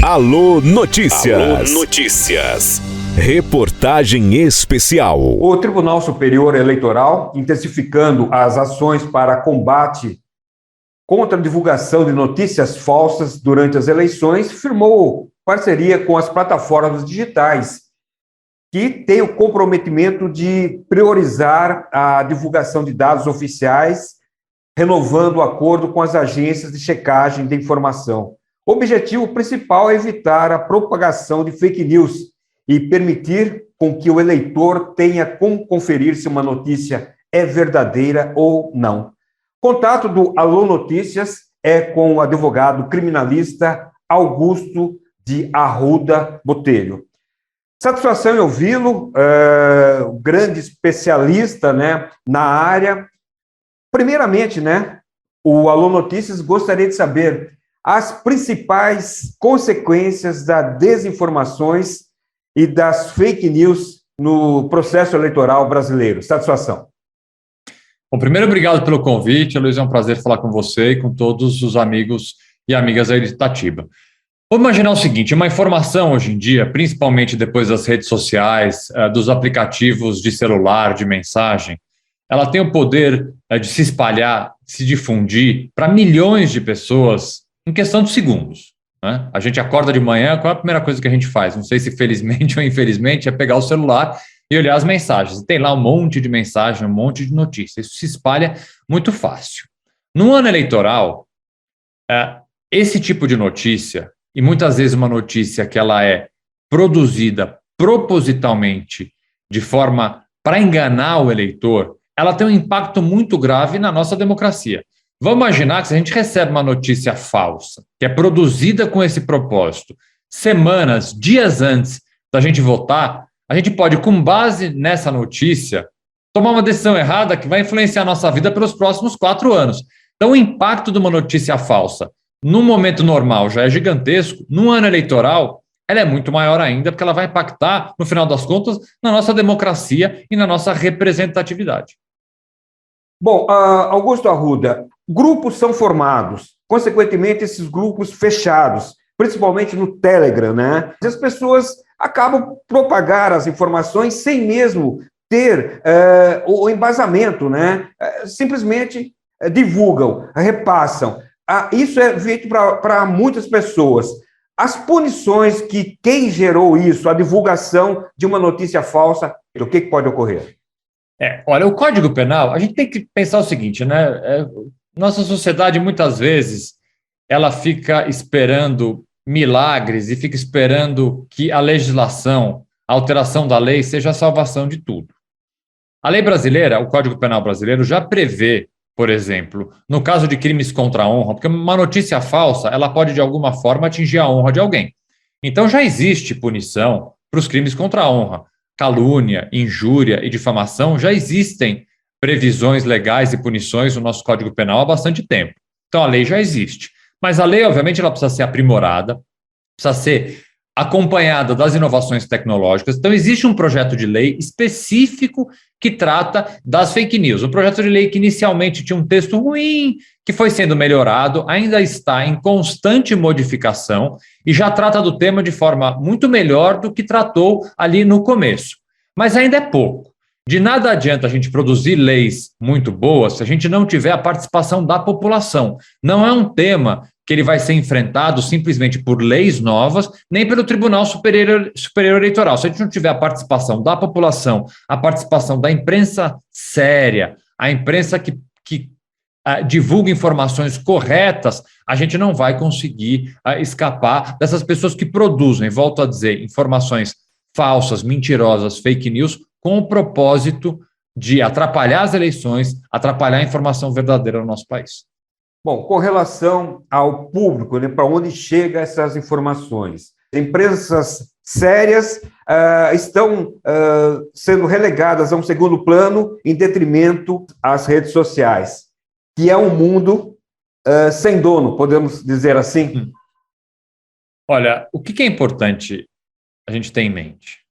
Alô Notícias. Alô Notícias. Reportagem especial. O Tribunal Superior Eleitoral, intensificando as ações para combate contra a divulgação de notícias falsas durante as eleições, firmou parceria com as plataformas digitais, que têm o comprometimento de priorizar a divulgação de dados oficiais, renovando o acordo com as agências de checagem de informação. O objetivo principal é evitar a propagação de fake news e permitir com que o eleitor tenha como conferir se uma notícia é verdadeira ou não. Contato do Alô Notícias é com o advogado criminalista Augusto de Arruda Botelho. Satisfação em ouvi-lo, grande especialista, né, na área. Primeiramente, né, o Alô Notícias gostaria de saber as principais consequências das desinformações e das fake news no processo eleitoral brasileiro. Satisfação. Bom, primeiro, obrigado pelo convite, Luiz. É um prazer falar com você e com todos os amigos e amigas aí de Itatiba. Vamos imaginar o seguinte: uma informação hoje em dia, principalmente depois das redes sociais, dos aplicativos de celular, de mensagem, ela tem o poder de se espalhar, se difundir para milhões de pessoas em questão de segundos, né? A gente acorda de manhã, qual é a primeira coisa que a gente faz? Não sei se felizmente ou infelizmente, é pegar o celular e olhar as mensagens. Tem lá um monte de mensagem, um monte de notícias. Isso se espalha muito fácil. No ano eleitoral, esse tipo de notícia, e muitas vezes uma notícia que ela é produzida propositalmente de forma para enganar o eleitor, ela tem um impacto muito grave na nossa democracia. Vamos imaginar que se a gente recebe uma notícia falsa, que é produzida com esse propósito, semanas, dias antes da gente votar, a gente pode, com base nessa notícia, tomar uma decisão errada que vai influenciar a nossa vida pelos próximos 4 anos. Então, o impacto de uma notícia falsa, num momento normal, já é gigantesco. No ano eleitoral, ela é muito maior ainda, porque ela vai impactar, no final das contas, na nossa democracia e na nossa representatividade. Bom, Augusto Arruda, grupos são formados, consequentemente, esses grupos fechados, principalmente no Telegram, né? As pessoas acabam propagar as informações sem mesmo ter o embasamento, né? Simplesmente divulgam, repassam. Isso é feito para muitas pessoas. As punições que quem gerou isso, a divulgação de uma notícia falsa, o que pode ocorrer? Olha, o Código Penal, a gente tem que pensar o seguinte, né? Nossa sociedade, muitas vezes, ela fica esperando milagres e fica esperando que a legislação, a alteração da lei, seja a salvação de tudo. A lei brasileira, o Código Penal brasileiro, já prevê, por exemplo, no caso de crimes contra a honra, porque uma notícia falsa, ela pode, de alguma forma, atingir a honra de alguém. Então, já existe punição para os crimes contra a honra. Calúnia, injúria e difamação, já existem previsões legais e punições no nosso Código Penal há bastante tempo. Então, a lei já existe. Mas a lei, obviamente, ela precisa ser aprimorada, precisa ser acompanhada das inovações tecnológicas. Então, existe um projeto de lei específico que trata das fake news. Um projeto de lei que inicialmente tinha um texto ruim, que foi sendo melhorado, ainda está em constante modificação e já trata do tema de forma muito melhor do que tratou ali no começo. Mas ainda é pouco. De nada adianta a gente produzir leis muito boas se a gente não tiver a participação da população. Não é um tema que ele vai ser enfrentado simplesmente por leis novas, nem pelo Tribunal Superior Eleitoral. Se a gente não tiver a participação da população, a participação da imprensa séria, a imprensa que divulga informações corretas, a gente não vai conseguir escapar dessas pessoas que produzem, volto a dizer, informações falsas, mentirosas, fake news, com o propósito de atrapalhar as eleições, atrapalhar a informação verdadeira no nosso país. Bom, com relação ao público, né, para onde chegam essas informações, empresas sérias estão sendo relegadas a um segundo plano em detrimento às redes sociais, que é um mundo sem dono, podemos dizer assim? Olha, o que é importante a gente ter em mente?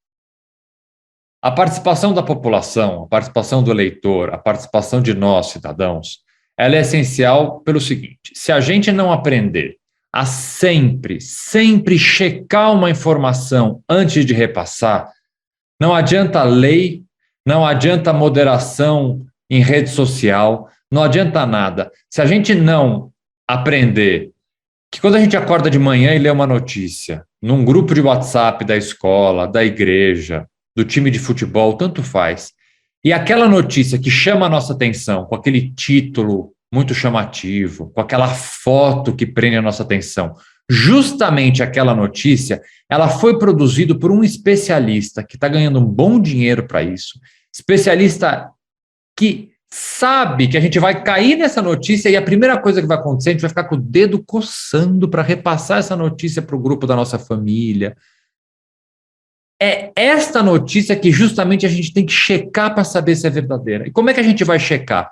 A participação da população, a participação do eleitor, a participação de nós, cidadãos, ela é essencial pelo seguinte: se a gente não aprender a sempre checar uma informação antes de repassar, não adianta lei, não adianta moderação em rede social, não adianta nada. Se a gente não aprender que quando a gente acorda de manhã e lê uma notícia, num grupo de WhatsApp da escola, da igreja, do time de futebol, tanto faz, e aquela notícia que chama a nossa atenção, com aquele título muito chamativo, com aquela foto que prende a nossa atenção, justamente aquela notícia, ela foi produzida por um especialista que está ganhando um bom dinheiro para isso, especialista que sabe que a gente vai cair nessa notícia e a primeira coisa que vai acontecer, a gente vai ficar com o dedo coçando para repassar essa notícia para o grupo da nossa família. É esta notícia que justamente a gente tem que checar para saber se é verdadeira. E como é que a gente vai checar?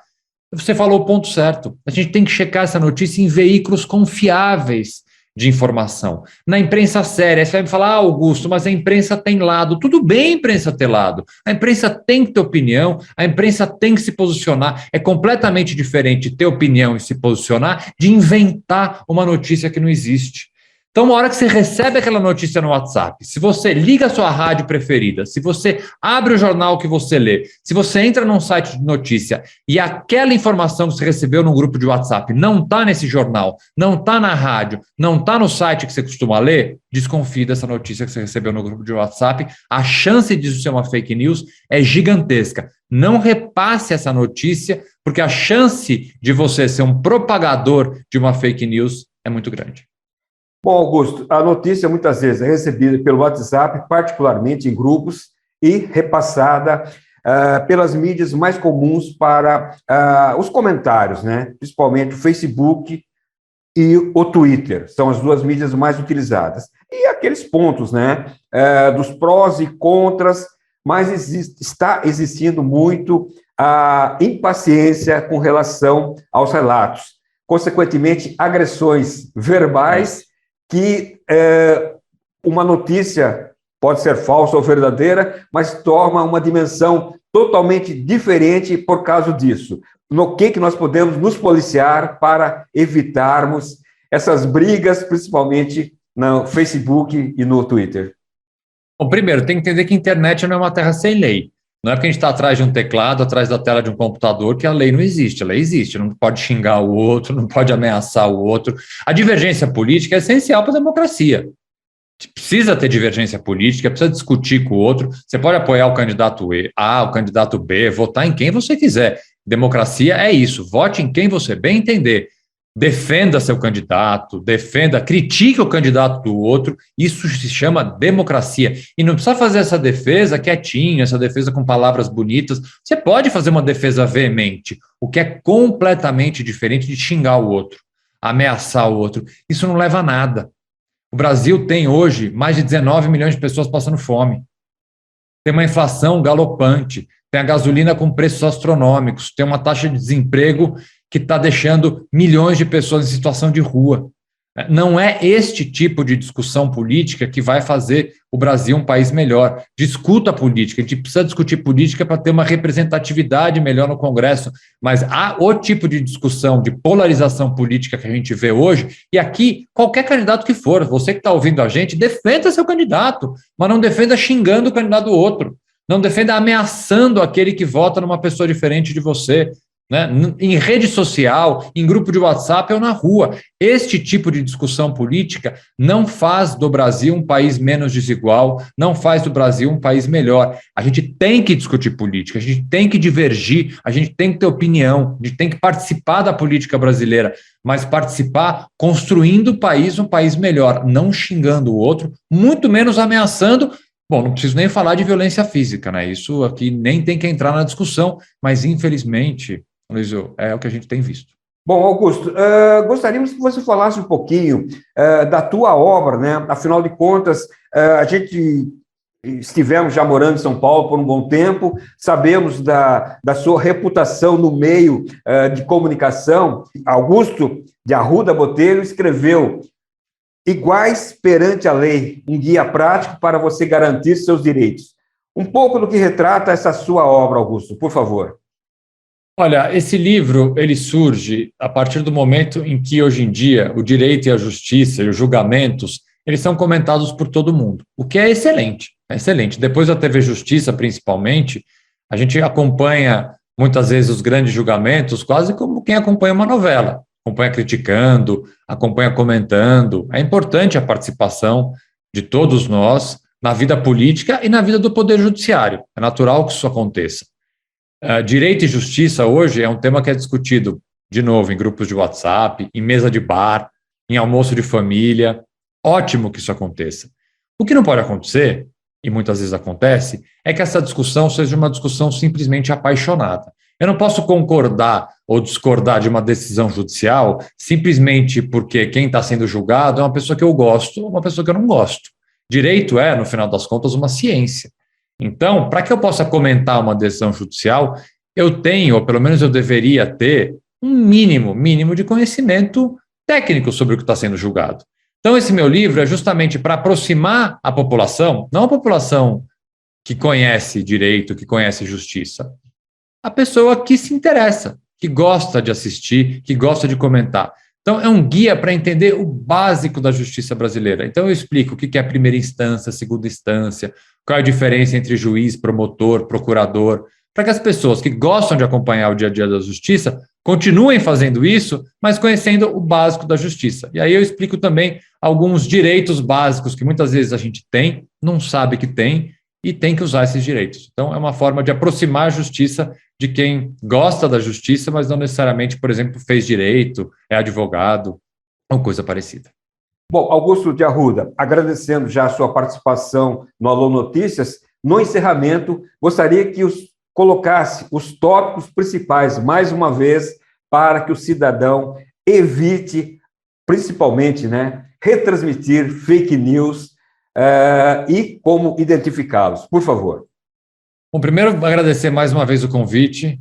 Você falou o ponto certo. A gente tem que checar essa notícia em veículos confiáveis de informação. Na imprensa séria, aí você vai me falar, Augusto, mas a imprensa tem lado. Tudo bem a imprensa ter lado. A imprensa tem que ter opinião, a imprensa tem que se posicionar. É completamente diferente ter opinião e se posicionar de inventar uma notícia que não existe. Então, uma hora que você recebe aquela notícia no WhatsApp, se você liga a sua rádio preferida, se você abre o jornal que você lê, se você entra num site de notícia e aquela informação que você recebeu no grupo de WhatsApp não está nesse jornal, não está na rádio, não está no site que você costuma ler, desconfie dessa notícia que você recebeu no grupo de WhatsApp. A chance disso ser uma fake news é gigantesca. Não repasse essa notícia, porque a chance de você ser um propagador de uma fake news é muito grande. Bom, Augusto, a notícia muitas vezes é recebida pelo WhatsApp, particularmente em grupos, e repassada pelas mídias mais comuns para os comentários, né? Principalmente o Facebook e o Twitter, são as duas mídias mais utilizadas. E aqueles pontos, né? Dos prós e contras, mas está existindo muito a impaciência com relação aos relatos. Consequentemente, agressões verbais que uma notícia pode ser falsa ou verdadeira, mas toma uma dimensão totalmente diferente por causa disso. No que nós podemos nos policiar para evitarmos essas brigas, principalmente no Facebook e no Twitter? Bom, primeiro, tem que entender que a internet não é uma terra sem lei. Não é porque a gente está atrás de um teclado, atrás da tela de um computador, que a lei não existe. A lei existe, não pode xingar o outro, não pode ameaçar o outro. A divergência política é essencial para a democracia. Precisa ter divergência política, precisa discutir com o outro. Você pode apoiar o candidato A, o candidato B, votar em quem você quiser. Democracia é isso, vote em quem você bem entender. Defenda seu candidato, critique o candidato do outro, isso se chama democracia. E não precisa fazer essa defesa quietinha, essa defesa com palavras bonitas. Você pode fazer uma defesa veemente, o que é completamente diferente de xingar o outro, ameaçar o outro. Isso não leva a nada. O Brasil tem hoje mais de 19 milhões de pessoas passando fome. Tem uma inflação galopante, tem a gasolina com preços astronômicos, tem uma taxa de desemprego que está deixando milhões de pessoas em situação de rua. Não é este tipo de discussão política que vai fazer o Brasil um país melhor. Discuta a política, a gente precisa discutir política para ter uma representatividade melhor no Congresso, mas há o tipo de discussão de polarização política que a gente vê hoje, e aqui, qualquer candidato que for, você que está ouvindo a gente, defenda seu candidato, mas não defenda xingando o candidato do outro, não defenda ameaçando aquele que vota numa pessoa diferente de você, né? Em rede social, em grupo de WhatsApp ou na rua. Este tipo de discussão política não faz do Brasil um país menos desigual, não faz do Brasil um país melhor. A gente tem que discutir política, a gente tem que divergir, a gente tem que ter opinião, a gente tem que participar da política brasileira, mas participar construindo o país um país melhor, não xingando o outro, muito menos ameaçando. Bom, não preciso nem falar de violência física, né? Isso aqui nem tem que entrar na discussão, mas infelizmente, Luizio, é o que a gente tem visto. Bom, Augusto, gostaríamos que você falasse um pouquinho da tua obra, né? Afinal de contas, a gente estivemos já morando em São Paulo por um bom tempo, sabemos da sua reputação no meio de comunicação. Augusto de Arruda Botelho escreveu Iguais perante a Lei, um guia prático para você garantir seus direitos. Um pouco do que retrata essa sua obra, Augusto, por favor. Olha, esse livro, ele surge a partir do momento em que, hoje em dia, o direito e a justiça e os julgamentos, eles são comentados por todo mundo, o que é excelente, é excelente. Depois da TV Justiça, principalmente, a gente acompanha, muitas vezes, os grandes julgamentos, quase como quem acompanha uma novela, acompanha criticando, acompanha comentando. É importante a participação de todos nós na vida política e na vida do Poder Judiciário. É natural que isso aconteça. Direito e justiça hoje é um tema que é discutido, de novo, em grupos de WhatsApp, em mesa de bar, em almoço de família. Ótimo que isso aconteça. O que não pode acontecer, e muitas vezes acontece, é que essa discussão seja uma discussão simplesmente apaixonada. Eu não posso concordar ou discordar de uma decisão judicial simplesmente porque quem está sendo julgado é uma pessoa que eu gosto ou uma pessoa que eu não gosto. Direito é, no final das contas, uma ciência. Então, para que eu possa comentar uma decisão judicial, eu tenho, ou pelo menos eu deveria ter, um mínimo de conhecimento técnico sobre o que está sendo julgado. Então, esse meu livro é justamente para aproximar a população, não a população que conhece direito, que conhece justiça, a pessoa que se interessa, que gosta de assistir, que gosta de comentar. Então, é um guia para entender o básico da justiça brasileira. Então, eu explico o que é a primeira instância, a segunda instância, qual é a diferença entre juiz, promotor, procurador, para que as pessoas que gostam de acompanhar o dia a dia da justiça continuem fazendo isso, mas conhecendo o básico da justiça. E aí eu explico também alguns direitos básicos que muitas vezes a gente tem, não sabe que tem, e tem que usar esses direitos. Então, é uma forma de aproximar a justiça de quem gosta da justiça, mas não necessariamente, por exemplo, fez direito, é advogado, ou coisa parecida. Bom, Augusto de Arruda, agradecendo já a sua participação no Alô Notícias, no encerramento, gostaria que colocasse os tópicos principais, mais uma vez, para que o cidadão evite, principalmente, retransmitir fake news e como identificá-los. Por favor. Bom, primeiro, agradecer mais uma vez o convite,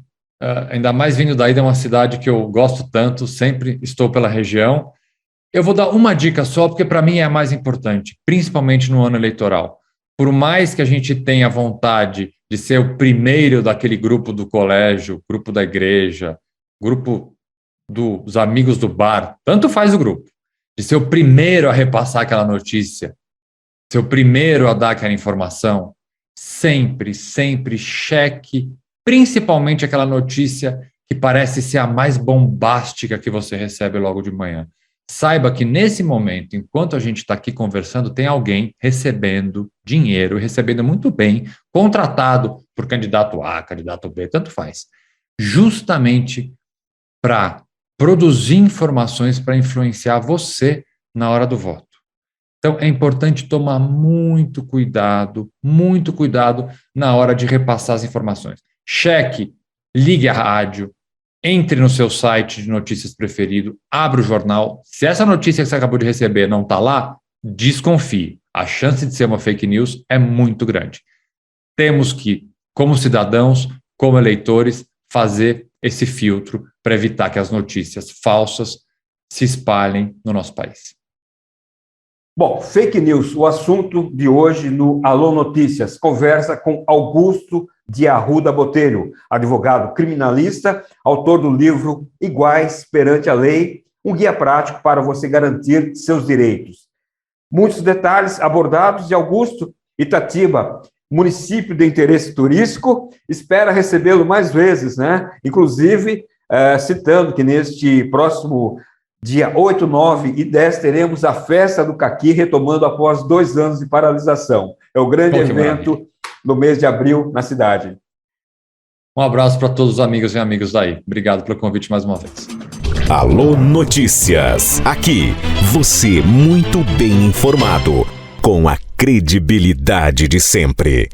ainda mais vindo daí de uma cidade que eu gosto tanto, sempre estou pela região. Eu vou dar uma dica só, porque para mim é a mais importante, principalmente no ano eleitoral. Por mais que a gente tenha vontade de ser o primeiro daquele grupo do colégio, grupo da igreja, grupo dos amigos do bar, tanto faz o grupo, de ser o primeiro a repassar aquela notícia, ser o primeiro a dar aquela informação, sempre cheque, principalmente aquela notícia que parece ser a mais bombástica que você recebe logo de manhã. Saiba que nesse momento, enquanto a gente está aqui conversando, tem alguém recebendo dinheiro, recebendo muito bem, contratado por candidato A, candidato B, tanto faz, justamente para produzir informações para influenciar você na hora do voto. Então, é importante tomar muito cuidado na hora de repassar as informações. Cheque, ligue a rádio, entre no seu site de notícias preferido, abra o jornal. Se essa notícia que você acabou de receber não está lá, desconfie. A chance de ser uma fake news é muito grande. Temos que, como cidadãos, como eleitores, fazer esse filtro para evitar que as notícias falsas se espalhem no nosso país. Bom, fake news, o assunto de hoje no Alô Notícias. Conversa com Augusto de Arruda Botelho, advogado criminalista, autor do livro Iguais Perante a Lei, um guia prático para você garantir seus direitos. Muitos detalhes abordados de Augusto. Itatiba, município de interesse turístico, espera recebê-lo mais vezes, Inclusive, citando que neste próximo dia 8, 9 e 10 teremos a Festa do Caqui, retomando após 2 anos de paralisação. É o grande evento no mês de abril na cidade. Um abraço para todos os amigos e amigos daí. Obrigado pelo convite mais uma vez. Alô Notícias. Aqui, você muito bem informado, com a credibilidade de sempre.